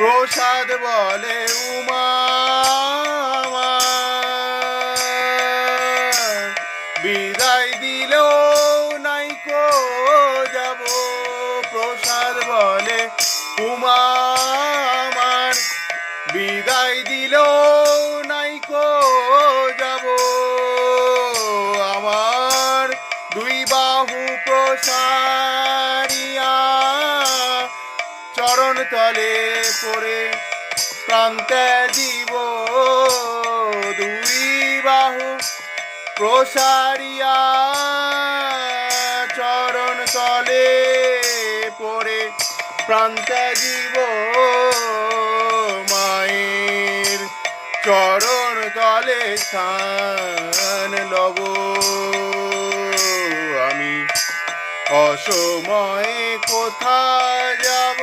প্রসাদ বলে উমা বিদায় দিলেও নাইকো যাব। প্রসাদ বলে উমা আমার বিদায় দিলেও নাইকো যাব। আমার দুই বাহু প্রসারিয়া চরণ তলে পড়ে প্রান্তে দিব। দুই বাহু প্রসারিয়া চরণ তলে পড়ে প্রান্তে দিব। মায়ের চরণ তলে স্থান লব। আমি অসময়ে কোথায় যাব।